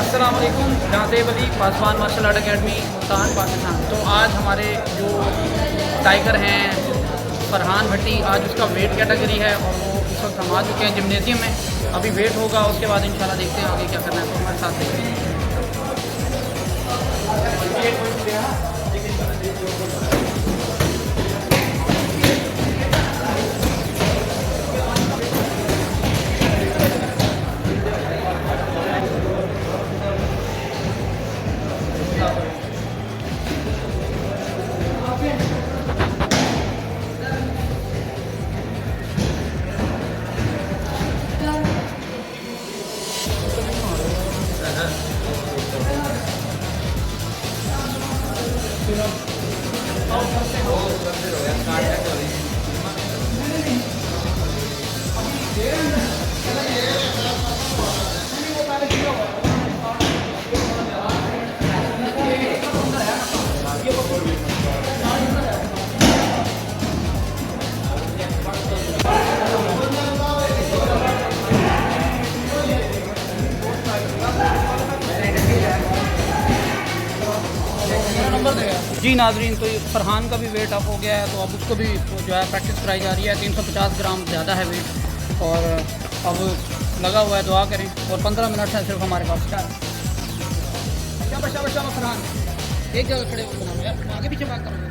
अस्सलाम वालेकुम, Jahanzeb Ali Paswan martial art academy Multan Pakistan. तो आज हमारे जो टाइगर हैं फरहान भट्टी, आज उसका वेट कैटेगरी है और वो इस वक्त हम आ चुके हैं जिमनेजियम में। अभी वेट होगा, उसके बाद इंशाल्लाह देखते हैं आगे क्या करना है, तो हमारे साथ देखते हैं। जी नाजरीन, तो फरहान का भी वेट अप हो गया है, तो अब उसको भी जो है प्रैक्टिस कराई जा रही है। 350 ग्राम ज़्यादा है वेट और अब लगा हुआ है। दुआ करें और 15 मिनट है सिर्फ हमारे पास। शाबाश शाबाश फरहान, एक जगह खड़े होकर यार, आगे पीछे बात करो।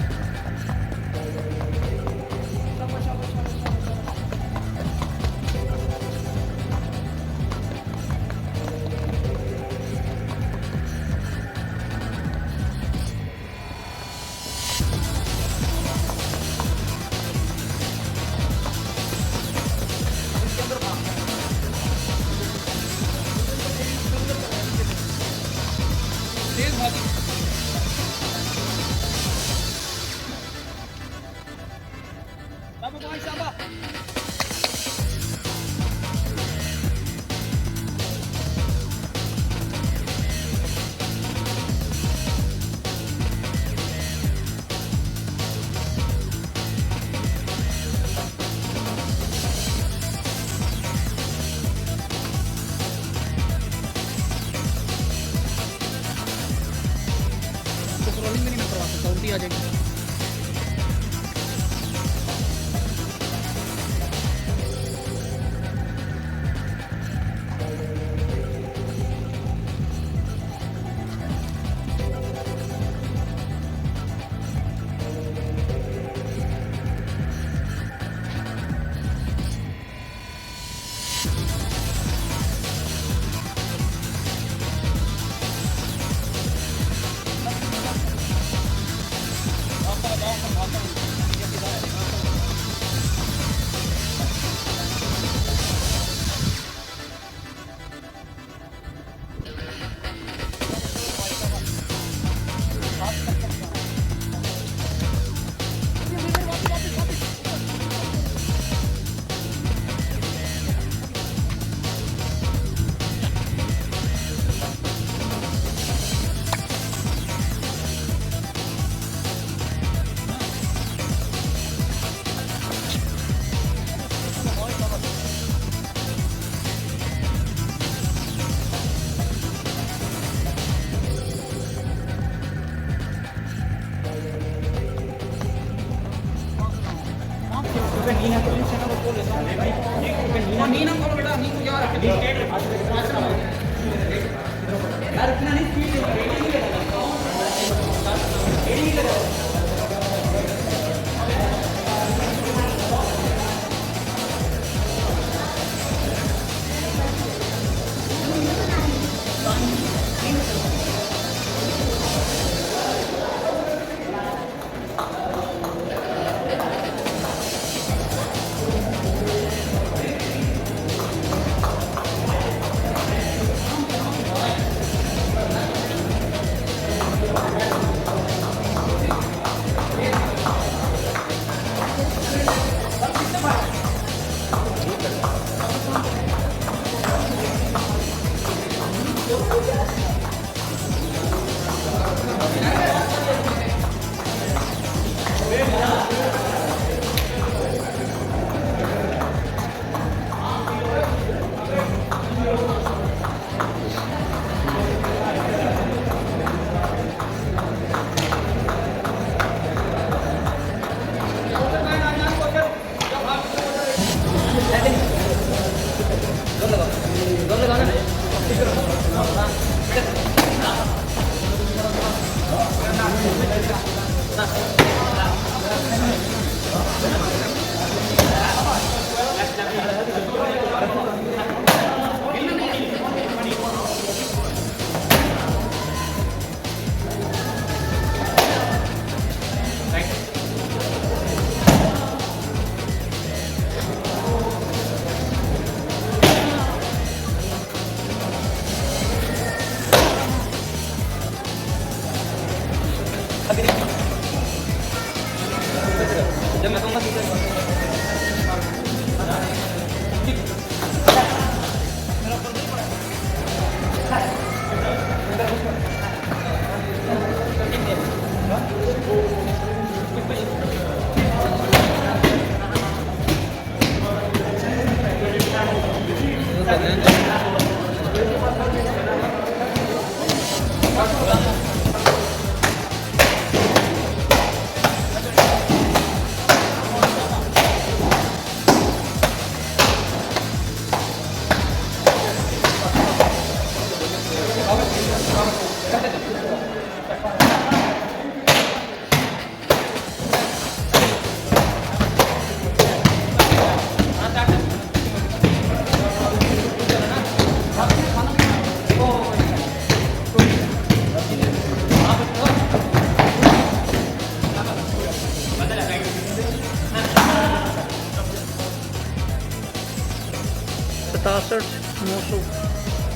तेज भागी रोलिंग भी नहीं मैं करवा सकता, उल्टी आ जाएगी।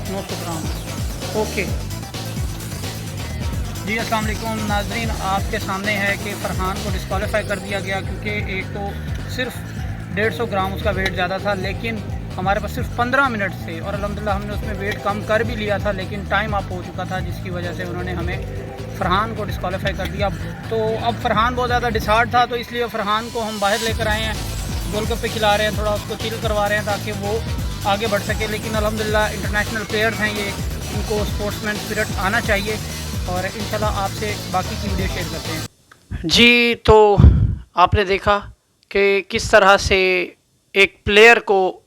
900 ग्राम। ओके जी, अस्सलाम वालेकुम नाज़रीन, आपके सामने है कि फ़रहान को डिस्क्वालीफाई कर दिया गया क्योंकि एक तो सिर्फ 150 ग्राम उसका वेट ज़्यादा था, लेकिन हमारे पास सिर्फ 15 मिनट थे और अल्हम्दुलिल्लाह हमने उसमें वेट कम कर भी लिया था, लेकिन टाइम अप हो चुका था जिसकी वजह से उन्होंने हमें फ़रहान को डिस्क्वालीफाई कर दिया। तो अब फ़रहान बहुत ज़्यादा डिसहार्ट था, तो इसलिए फ़रहान को हम बाहर लेकर आए हैं, गोलगप्पे खिला रहे हैं, थोड़ा उसको चिल करवा रहे हैं ताकि वो आगे बढ़ सके। लेकिन अल्हम्दुलिल्लाह इंटरनेशनल प्लेयर्स हैं ये, इनको स्पोर्ट्समैन स्पिरिट आना चाहिए और इंशाल्लाह आपसे बाकी की वीडियो शेयर करते हैं। जी, तो आपने देखा कि किस तरह से एक प्लेयर को,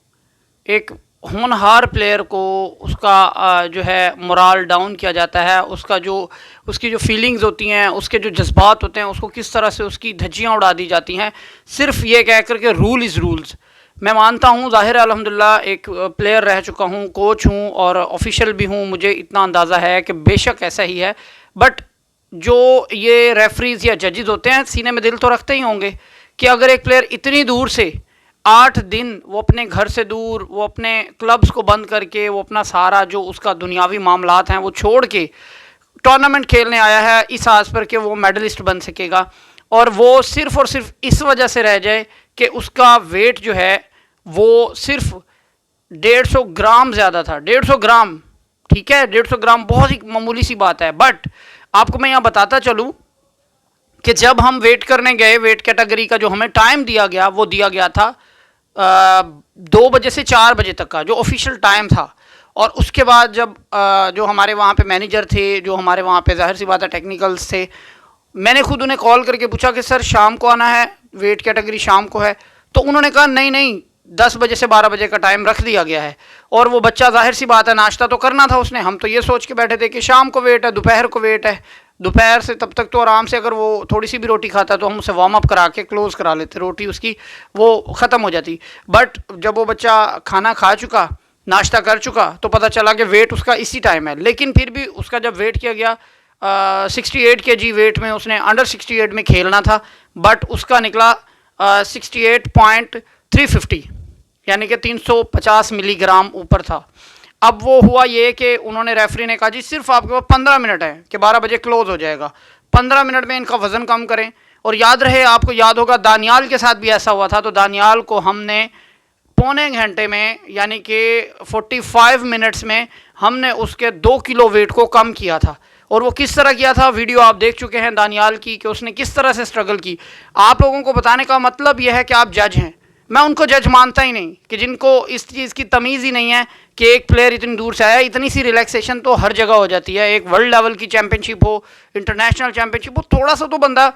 एक होनहार प्लेयर को उसका जो है मोराल डाउन किया जाता है, उसकी जो फीलिंग्स होती हैं, उसके जो जज्बात होते हैं, उसको किस तरह से उसकी धज्जियाँ उड़ा दी जाती हैं सिर्फ ये कह कर के रूल इज़ रूल्स। मैं मानता हूँ, ज़ाहिर है अल्हम्दुलिल्लाह एक प्लेयर रह चुका हूँ, कोच हूँ और ऑफिशियल भी हूँ, मुझे इतना अंदाज़ा है कि बेशक ऐसा ही है। बट जो ये रेफरीज़ या जजेस होते हैं सीने में दिल तो रखते ही होंगे कि अगर एक प्लेयर इतनी दूर से 8 दिन वो अपने घर से दूर, वो अपने क्लब्स को बंद करके, वो अपना सारा जो उसका दुनियावी मामलात हैं वो छोड़ के टूर्नामेंट खेलने आया है इस आस पर कि वो मेडलिस्ट बन सकेगा, और वो सिर्फ़ और सिर्फ इस वजह से रह जाए कि उसका वेट जो है वो सिर्फ 150 ग्राम ज़्यादा था। 150 ग्राम, ठीक है, 150 ग्राम बहुत ही मामूली सी बात है। बट आपको मैं यहाँ बताता चलूँ कि जब हम वेट करने गए, वेट कैटेगरी का जो हमें टाइम दिया गया वो दिया गया था 2 बजे से 4 बजे तक का जो ऑफिशियल टाइम था। और उसके बाद जब जो हमारे वहाँ पे मैनेजर थे, जो हमारे वहाँ पे ज़ाहिर सी बात है टेक्निकल्स थे, मैंने खुद उन्हें कॉल करके पूछा कि सर शाम को आना है, वेट कैटेगरी शाम को है। तो उन्होंने कहा नहीं नहीं, 10 बजे से 12 बजे का टाइम रख दिया गया है। और वो बच्चा ज़ाहिर सी बात है नाश्ता तो करना था उसने, हम तो ये सोच के बैठे थे कि शाम को वेट है, दोपहर को वेट है, दोपहर से तब तक तो आराम से अगर वो थोड़ी सी भी रोटी खाता तो हम उसे वार्म अप करा के क्लोज़ करा लेते, रोटी उसकी वो ख़त्म हो जाती। बट जब वो बच्चा खाना खा चुका, नाश्ता कर चुका, तो पता चला कि वेट उसका इसी टाइम है। लेकिन फिर भी उसका जब वेट किया गया 68 kg वेट में, उसने अंडर 68 में खेलना था, बट उसका निकला 68.350, यानी कि 350 मिलीग्राम ऊपर था। अब वो हुआ ये कि उन्होंने, रेफरी ने कहा जी सिर्फ आपके पास 15 मिनट है कि 12 बजे क्लोज़ हो जाएगा, 15 मिनट में इनका वज़न कम करें। और याद रहे, आपको याद होगा दानियाल के साथ भी ऐसा हुआ था, तो दानियाल को हमने पौने घंटे में यानी कि 45 मिनट्स में हमने उसके 2 किलो वेट को कम किया था। और वो किस तरह किया था, वीडियो आप देख चुके हैं दानियाल की, कि उसने किस तरह से स्ट्रगल की। आप लोगों को बताने का मतलब यह है कि आप जज हैं, मैं उनको जज मानता ही नहीं, कि जिनको इस चीज़ की तमीज़ ही नहीं है कि एक प्लेयर इतनी दूर से आया। इतनी सी रिलैक्सेशन तो हर जगह हो जाती है, एक वर्ल्ड लेवल की चैम्पियनशिप हो, इंटरनेशनल चैम्पियनशिप हो, थोड़ा सा तो बंदा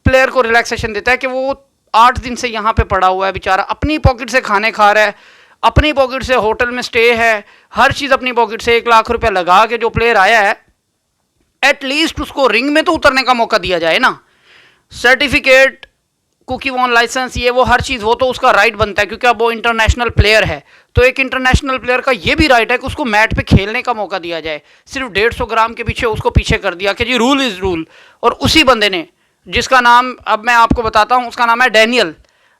प्लेयर को रिलैक्सेशन देता है कि वो 8 दिन से यहाँ पे पड़ा हुआ है बेचारा, अपनी पॉकेट से खाने खा रहा है, अपनी पॉकेट से होटल में स्टे है, हर चीज़ अपनी पॉकेट से। 1 लाख रुपया लगा के जो प्लेयर आया है, एटलीस्ट उसको रिंग में तो उतरने का मौका दिया जाए ना। सर्टिफिकेट, कुकी वॉन लाइसेंस, ये वो हर चीज़, वो तो उसका राइट बनता है क्योंकि अब वो इंटरनेशनल प्लेयर है। तो एक इंटरनेशनल प्लेयर का ये भी राइट है कि उसको मैट पे खेलने का मौका दिया जाए। सिर्फ 150 ग्राम के पीछे उसको पीछे कर दिया कि जी रूल इज़ रूल। और उसी बंदे ने, जिसका नाम अब मैं आपको बताता हूँ, उसका नाम है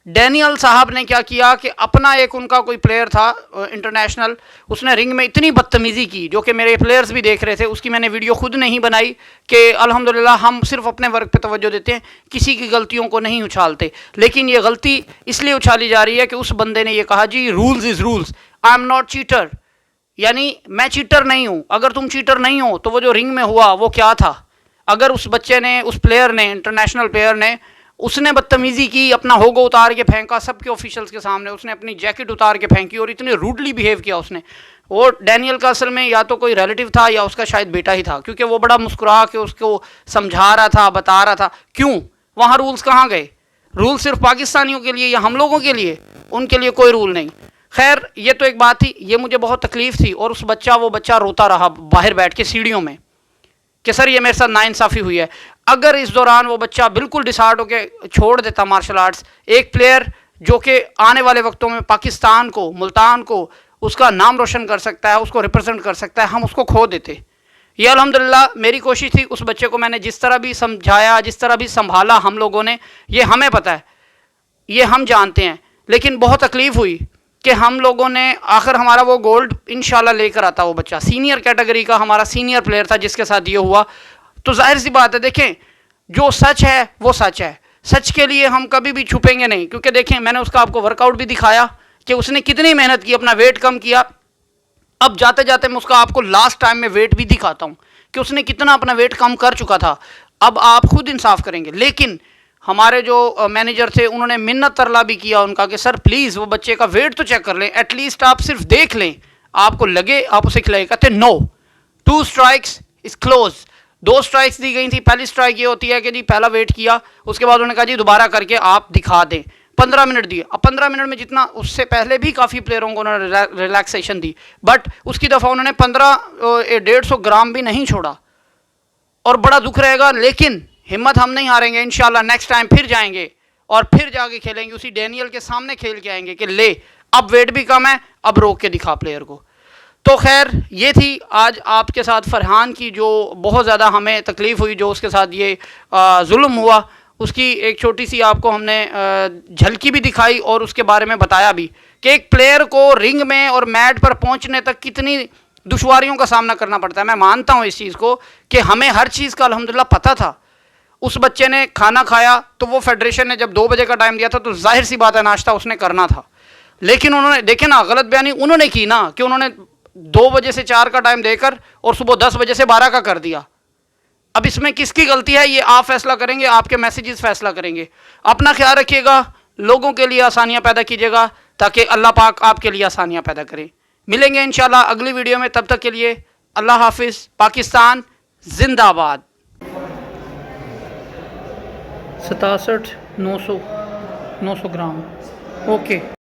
डैनियल साहब ने क्या किया कि अपना एक उनका कोई प्लेयर था इंटरनेशनल, उसने रिंग में इतनी बदतमीज़ी की जो कि मेरे प्लेयर्स भी देख रहे थे। उसकी मैंने वीडियो खुद नहीं बनाई कि अल्हम्दुलिल्लाह हम सिर्फ अपने वर्क पे तवज्जो देते हैं, किसी की गलतियों को नहीं उछालते। लेकिन ये गलती इसलिए उछाली जा रही है कि उस बंदे ने ये कहा जी rules is rules, I am not cheater, यानी मैं चीटर नहीं हूँ। अगर तुम चीटर नहीं हो तो वो जो रिंग में हुआ वो क्या था? अगर उस बच्चे ने, उस प्लेयर ने, इंटरनेशनल प्लेयर ने, उसने बदतमीज़ी की, अपना होगो उतार के फेंका सबके ऑफिशियल्स के सामने, उसने अपनी जैकेट उतार के फेंकी और इतने रूडली बिहेव किया उसने। वो डैनियल का असल में या तो कोई रिलेटिव था या उसका शायद बेटा ही था, क्योंकि वो बड़ा मुस्कुरा के उसको समझा रहा था, बता रहा था। क्यों? वहाँ रूल्स कहाँ गए? रूल सिर्फ पाकिस्तानियों के लिए या हम लोगों के लिए? उनके लिए कोई रूल नहीं। खैर, ये तो एक बात थी, ये मुझे बहुत तकलीफ़ थी। और वो बच्चा रोता रहा बाहर बैठ के सीढ़ियों में कि सर ये मेरे साथ नाइंसाफ़ी हुई है। अगर इस दौरान वो बच्चा बिल्कुल डिसार्ड होकर छोड़ देता मार्शल आर्ट्स, एक प्लेयर जो कि आने वाले वक्तों में पाकिस्तान को, मुल्तान को, उसका नाम रोशन कर सकता है, उसको रिप्रेजेंट कर सकता है, हम उसको खो देते। ये अल्हम्दुलिल्लाह मेरी कोशिश थी। उस बच्चे को मैंने जिस तरह भी समझाया, जिस तरह भी संभाला हम लोगों ने, ये हमें पता है, ये हम जानते हैं। लेकिन बहुत तकलीफ़ हुई कि हम लोगों ने आखिर हमारा वो गोल्ड इंशाल्लाह लेकर आता। वो बच्चा सीनियर कैटेगरी का हमारा सीनियर प्लेयर था जिसके साथ ये हुआ। तो जाहिर सी बात है, देखें जो सच है वो सच है, सच के लिए हम कभी भी छुपेंगे नहीं। क्योंकि देखें, मैंने उसका आपको वर्कआउट भी दिखाया कि उसने कितनी मेहनत की, अपना वेट कम किया। अब जाते जाते मैं उसका आपको लास्ट टाइम में वेट भी दिखाता हूँ कि उसने कितना अपना वेट कम कर चुका था। अब आप खुद इंसाफ करेंगे। लेकिन हमारे जो मैनेजर थे उन्होंने मिन्नत तरला भी किया उनका कि सर प्लीज़ वो बच्चे का वेट तो चेक कर लें, एटलीस्ट आप सिर्फ देख लें, आपको लगे आप उसे खिलाए। कहते no, 2 strikes is close. 2 strikes दी गई थी। पहली स्ट्राइक ये होती है कि जी पहला वेट किया, उसके बाद उन्होंने कहा जी दोबारा करके आप दिखा दें। 15 मिनट दिए। अब 15 मिनट में जितना, उससे पहले भी काफ़ी प्लेयरों को उन्होंने रिलैक्सेशन दी, बट उसकी दफ़ा उन्होंने 150 ग्राम भी नहीं छोड़ा। और बड़ा दुख रहेगा, लेकिन हिम्मत हम नहीं हारेंगे। इंशाल्लाह नेक्स्ट टाइम फिर जाएंगे और फिर जाके खेलेंगे, उसी डैनियल के सामने खेल के आएंगे कि ले अब वेट भी कम है, अब रोक के दिखा प्लेयर को। तो खैर, ये थी आज आपके साथ फरहान की जो बहुत ज़्यादा हमें तकलीफ़ हुई, जो उसके साथ ये जुल्म हुआ, उसकी एक छोटी सी आपको हमने झलकी भी दिखाई और उसके बारे में बताया भी कि एक प्लेयर को रिंग में और मैट पर पहुंचने तक कितनी दुश्वारियों का सामना करना पड़ता है। मैं मानता हूं इस चीज़ को कि हमें हर चीज़ का अल्हम्दुलिल्लाह पता था। उस बच्चे ने खाना खाया तो वो फेडरेशन ने जब 2 बजे का टाइम दिया था तो जाहिर सी बात है नाश्ता उसने करना था। लेकिन उन्होंने, देखे ना, गलत बयानी उन्होंने की ना कि उन्होंने 2 बजे से 4 का टाइम देकर और सुबह 10 बजे से 12 का कर दिया। अब इसमें किसकी गलती है ये आप फैसला करेंगे, आपके मैसेजेस फैसला करेंगे। अपना ख्याल रखिएगा, लोगों के लिए आसानियाँ पैदा कीजिएगा ताकि अल्लाह पाक आपके लिए आसानियाँ पैदा करे। मिलेंगे इंशाल्लाह अगली वीडियो में, तब तक के लिए अल्लाह हाफिज़। पाकिस्तान जिंदाबाद। 67 900 ग्राम। ओके।